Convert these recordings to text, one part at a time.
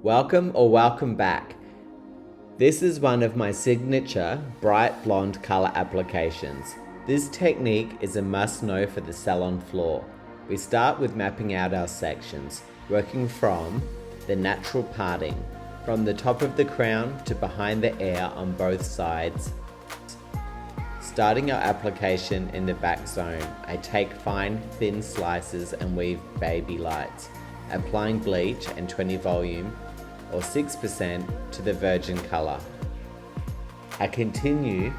Welcome back. This is one of my signature bright blonde color applications. This technique is a must-know for the salon floor. We start with mapping out our sections, working from the natural parting, from the top of the crown to behind the ear on both sides. Starting our application in the back zone, I take fine, thin slices and weave baby lights, applying bleach and 20 volume or 6% to the virgin color. I continue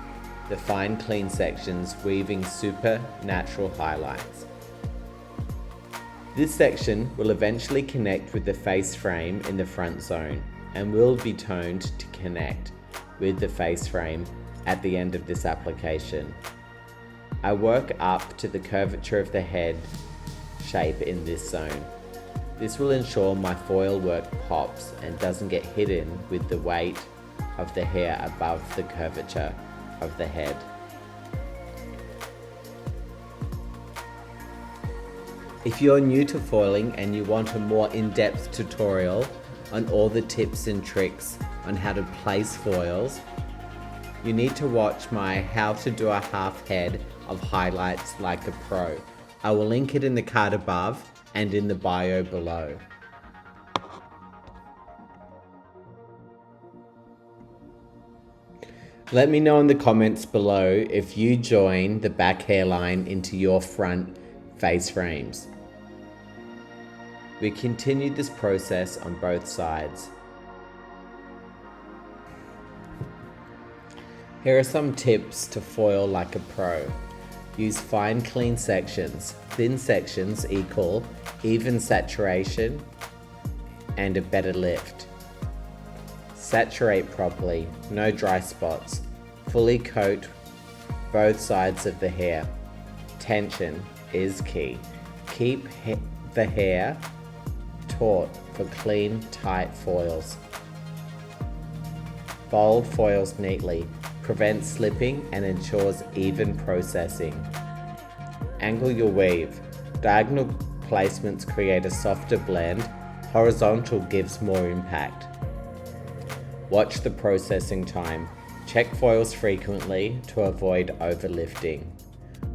the fine clean sections, weaving super natural highlights. This section will eventually connect with the face frame in the front zone and will be toned to connect with the face frame at the end of this application. I work up to the curvature of the head shape in this zone. This will ensure my foil work pops and doesn't get hidden with the weight of the hair above the curvature of the head. If you're new to foiling and you want a more in-depth tutorial on all the tips and tricks on how to place foils, you need to watch my How to Do a Half Head of Highlights Like a Pro. I will link it in the card above and in the bio below. Let me know in the comments below if you join the back hairline into your front face frames. We continued this process on both sides. Here are some tips to foil like a pro. Use fine clean sections. Thin sections equal even saturation and a better lift. Saturate properly, no dry spots. Fully coat both sides of the hair. Tension is key. Keep the hair taut for clean, tight foils. Fold foils neatly. Prevents slipping and ensures even processing. Angle your weave. Diagonal placements create a softer blend. Horizontal gives more impact. Watch the processing time. Check foils frequently to avoid overlifting.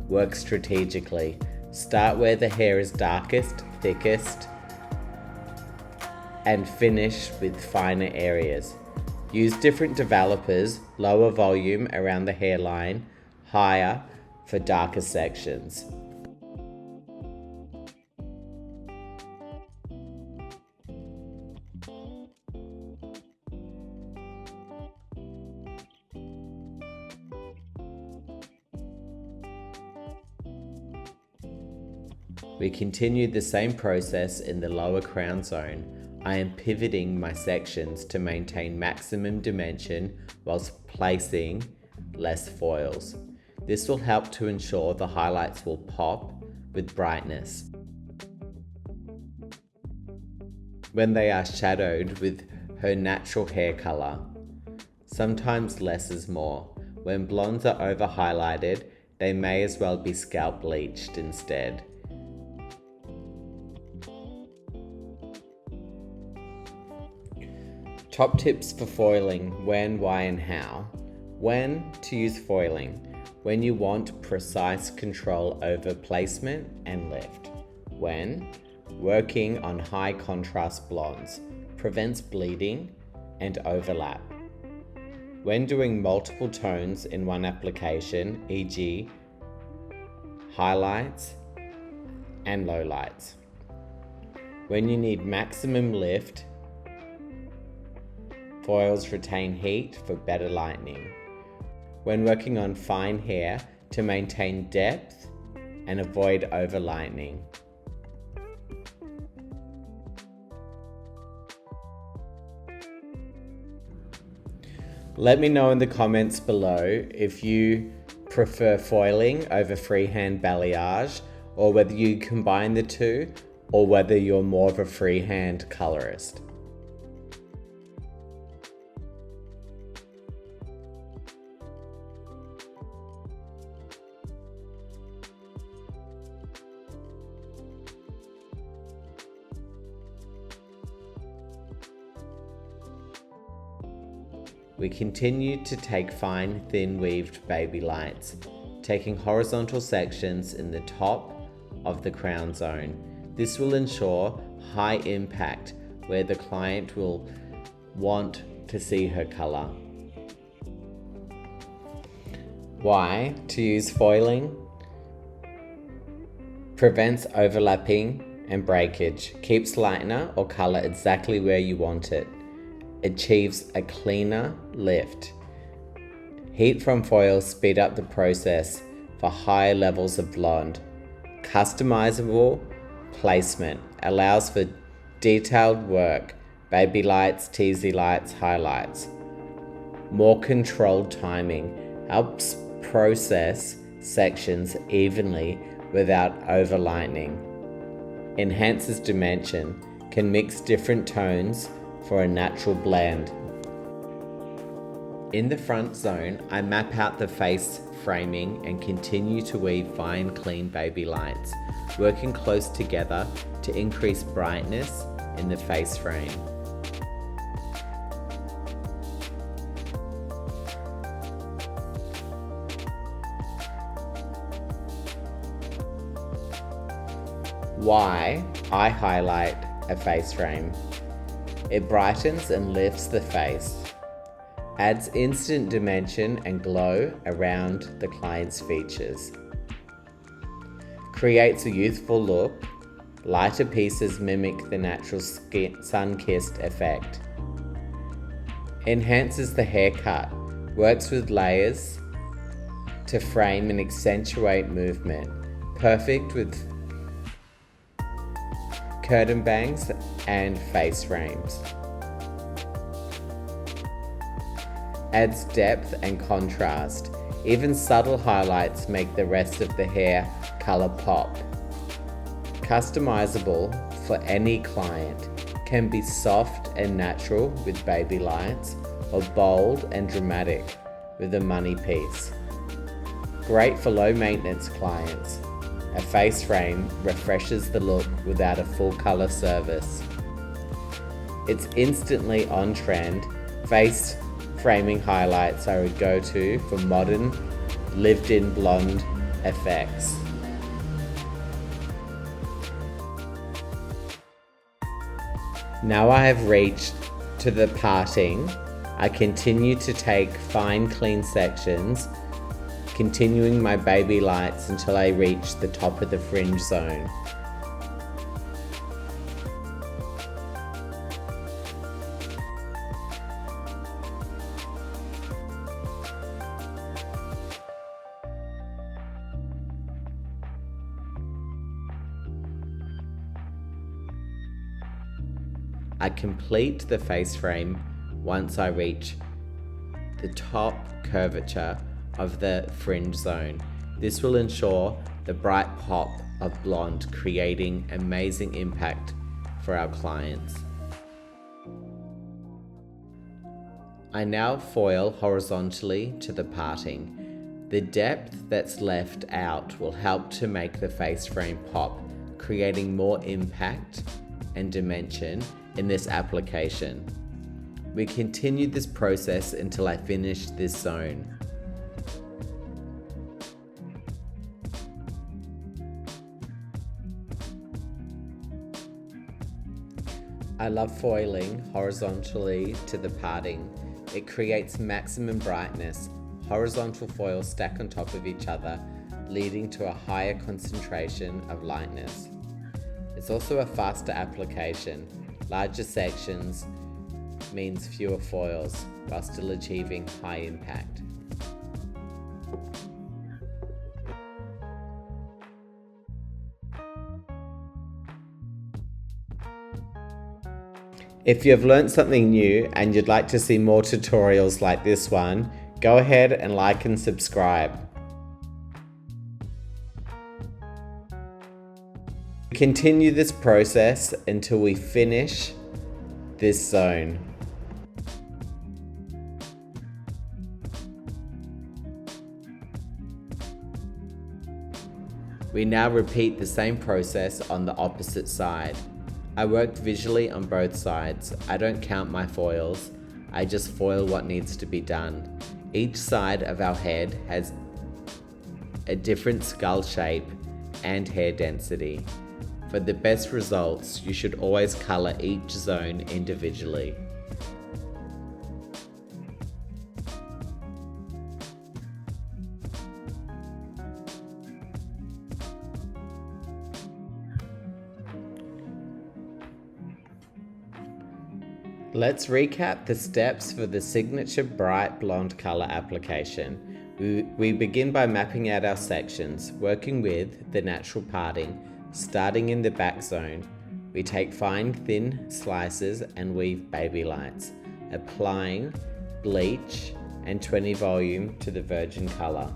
Work strategically. Start where the hair is darkest, thickest, and finish with finer areas. Use different developers, lower volume around the hairline, higher for darker sections. We continued the same process in the lower crown zone. I am pivoting my sections to maintain maximum dimension whilst placing less foils. This will help to ensure the highlights will pop with brightness when they are shadowed with her natural hair color. Sometimes less is more. When blondes are over highlighted, they may as well be scalp bleached instead. Top tips for foiling: when, why and how. When to use foiling: when you want precise control over placement and lift. When working on high contrast blondes, prevents bleeding and overlap. When doing multiple tones in one application, e.g. highlights and lowlights. When you need maximum lift, foils retain heat for better lightening. When working on fine hair to maintain depth and avoid over lightening. Let me know in the comments below if you prefer foiling over freehand balayage, or whether you combine the two, or whether you're more of a freehand colorist. We continue to take fine, thin weaved baby lights, taking horizontal sections in the top of the crown zone. This will ensure high impact where the client will want to see her color. Why to use foiling? Prevents overlapping and breakage, keeps lightener or color exactly where you want it, achieves a cleaner lift. Heat from foils speed up the process for higher levels of blonde. Customizable placement allows for detailed work, baby lights, teasy lights, highlights. More controlled timing helps process sections evenly without overlightening. Enhances dimension, can mix different tones for a natural blend. In the front zone, I map out the face framing and continue to weave fine, clean baby lights, working close together to increase brightness in the face frame. Why I highlight a face frame. It brightens and lifts the face, adds instant dimension and glow around the client's features, creates a youthful look. Lighter pieces mimic the natural sun-kissed effect, enhances the haircut, works with layers to frame and accentuate movement, perfect with curtain bangs and face frames. Adds depth and contrast. Even subtle highlights make the rest of the hair color pop. Customizable for any client. Can be soft and natural with baby lights or bold and dramatic with a money piece. Great for low maintenance clients. A face frame refreshes the look without a full color service. It's instantly on trend. Face framing highlights are a go-to for modern, lived-in blonde effects. Now I have reached to the parting. I continue to take fine, clean sections, continuing my baby lights until I reach the top of the fringe zone. I complete the face frame once I reach the top curvature of the fringe zone. This will ensure the bright pop of blonde, creating amazing impact for our clients. I now foil horizontally to the parting. The depth that's left out will help to make the face frame pop, creating more impact and dimension in this application. We continue this process until I finish this zone. I love foiling horizontally to the parting. It creates maximum brightness. Horizontal foils stack on top of each other, leading to a higher concentration of lightness. It's also a faster application. Larger sections means fewer foils while still achieving high impact. If you've learned something new and you'd like to see more tutorials like this one, go ahead and like and subscribe. Continue this process until we finish this zone. We now repeat the same process on the opposite side. I worked visually on both sides. I don't count my foils. I just foil what needs to be done. Each side of our head has a different skull shape and hair density. For the best results, you should always colour each zone individually. Let's recap the steps for the signature bright blonde color application. We begin by mapping out our sections, working with the natural parting. Starting in the back zone, we take fine thin slices and weave baby lights, applying bleach and 20 volume to the virgin color.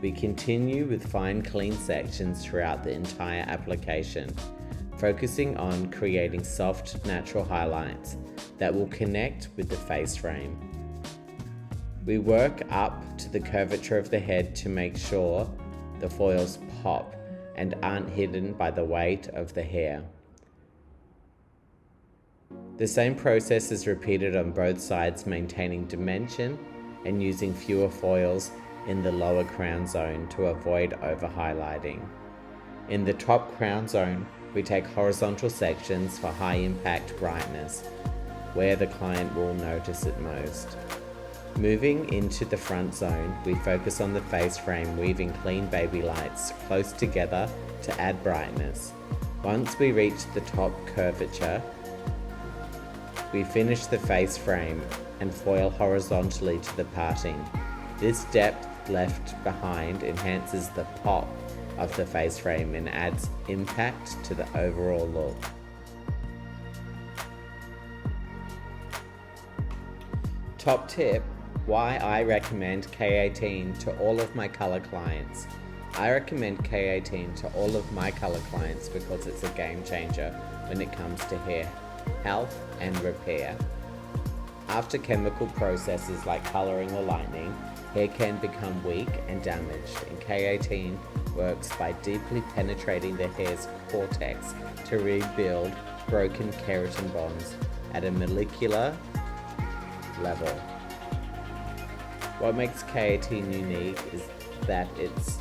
We continue with fine clean sections throughout the entire application, focusing on creating soft natural highlights that will connect with the face frame. We work up to the curvature of the head to make sure the foils pop and aren't hidden by the weight of the hair. The same process is repeated on both sides, maintaining dimension and using fewer foils in the lower crown zone to avoid over highlighting. In the top crown zone, we take horizontal sections for high impact brightness, where the client will notice it most. Moving into the front zone, we focus on the face frame, weaving clean baby lights close together to add brightness. Once we reach the top curvature, we finish the face frame and foil horizontally to the parting. This depth left behind enhances the pop of the face frame and adds impact to the overall look. Top tip: why I recommend K18 to all of my color clients. I recommend K18 to all of my color clients because it's a game changer when it comes to hair health and repair. After chemical processes like coloring or lightening, hair can become weak and damaged, and K18 works by deeply penetrating the hair's cortex to rebuild broken keratin bonds at a molecular level. What makes K18 unique is that it's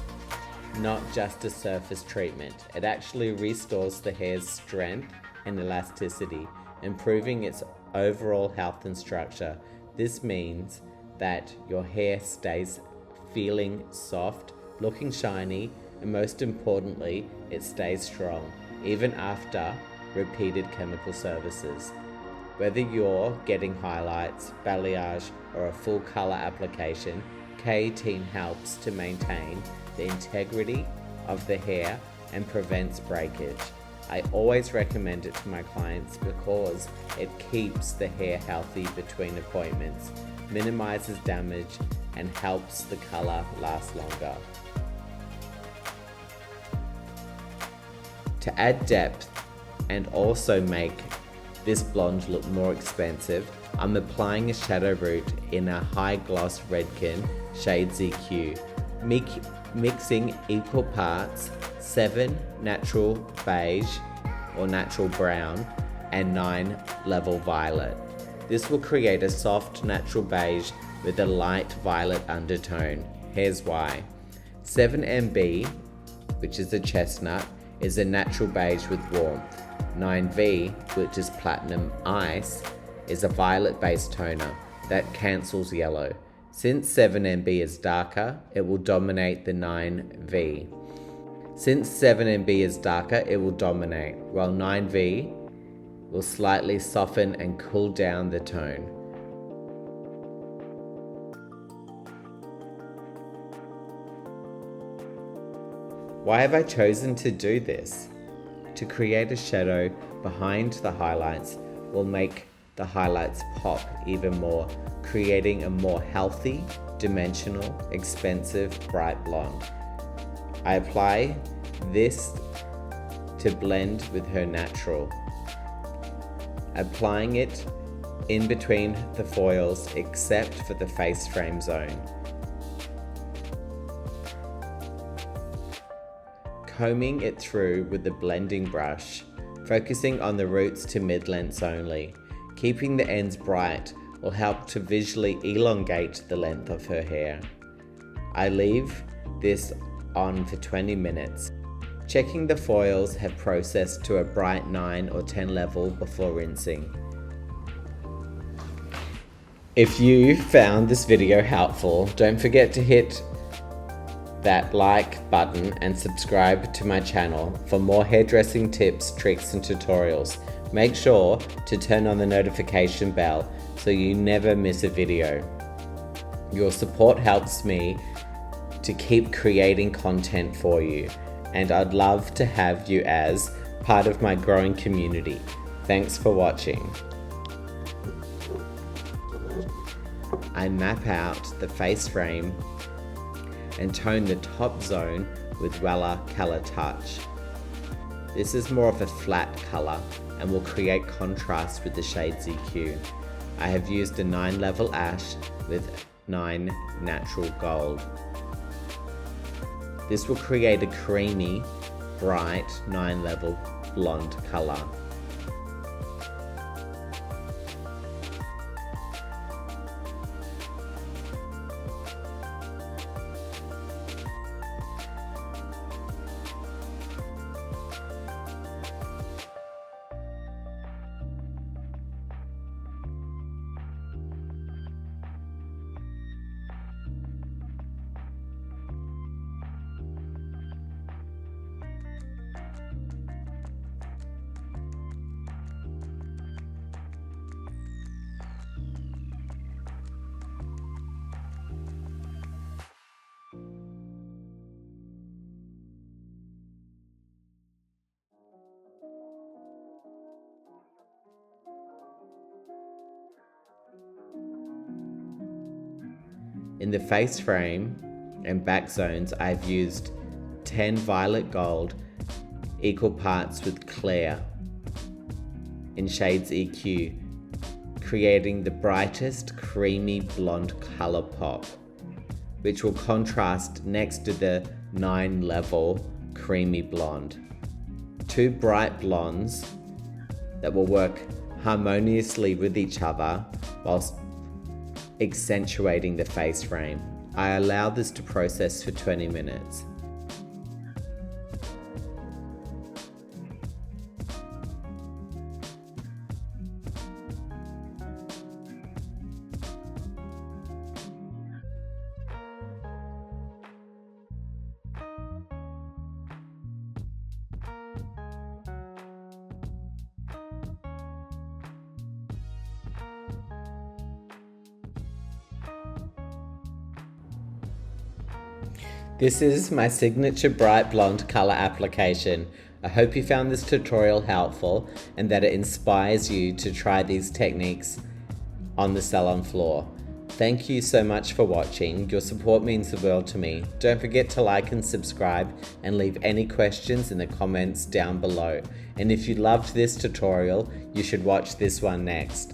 not just a surface treatment. It actually restores the hair's strength and elasticity, improving its overall health and structure. This means that your hair stays feeling soft, looking shiny, and most importantly, it stays strong, even after repeated chemical services. Whether you're getting highlights, balayage, or a full color application, K18 helps to maintain the integrity of the hair and prevents breakage. I always recommend it to my clients because it keeps the hair healthy between appointments, minimizes damage, and helps the color last longer. To add depth and also make this blonde look more expensive, I'm applying a shadow root in a high gloss Redken shade ZQ, mixing equal parts 7 natural beige or natural brown and 9 level violet. This will create a soft natural beige with a light violet undertone. Here's why. 7MB, which is a chestnut, is a natural beige with warmth. 9V, which is platinum ice, is a violet-based toner that cancels yellow. Since 7MB is darker, it will dominate the 9V. Since 7MB is darker, it will dominate, while 9V will slightly soften and cool down the tone. Why have I chosen to do this? To create a shadow behind the highlights will make the highlights pop even more, creating a more healthy, dimensional, expensive, bright blonde. I apply this to blend with her natural, applying it in between the foils except for the face frame zone. Combing it through with the blending brush, focusing on the roots to mid-lengths only, keeping the ends bright will help to visually elongate the length of her hair. I leave this on for 20 minutes. Checking the foils have processed to a bright 9 or 10 level before rinsing. If you found this video helpful, don't forget to hit that like button and subscribe to my channel for more hairdressing tips, tricks and tutorials. Make sure to turn on the notification bell so you never miss a video. Your support helps me to keep creating content for you, and I'd love to have you as part of my growing community. Thanks for watching. I map out the face frame and tone the top zone with Wella Color Touch. This is more of a flat color and will create contrast with the shades EQ. I have used a 9 level ash with 9 natural gold. This will create a creamy, bright 9 level blonde color. In the face frame and back zones, I've used 10 violet gold, equal parts with clear in shades EQ, creating the brightest creamy blonde color pop, which will contrast next to the 9 level creamy blonde. 2 bright blondes that will work harmoniously with each other whilst accentuating the face frame. I allow this to process for 20 minutes. This is my signature bright blonde color application. I hope you found this tutorial helpful and that it inspires you to try these techniques on the salon floor. Thank you so much for watching. Your support means the world to me. Don't forget to like and subscribe and leave any questions in the comments down below. And if you loved this tutorial, you should watch this one next.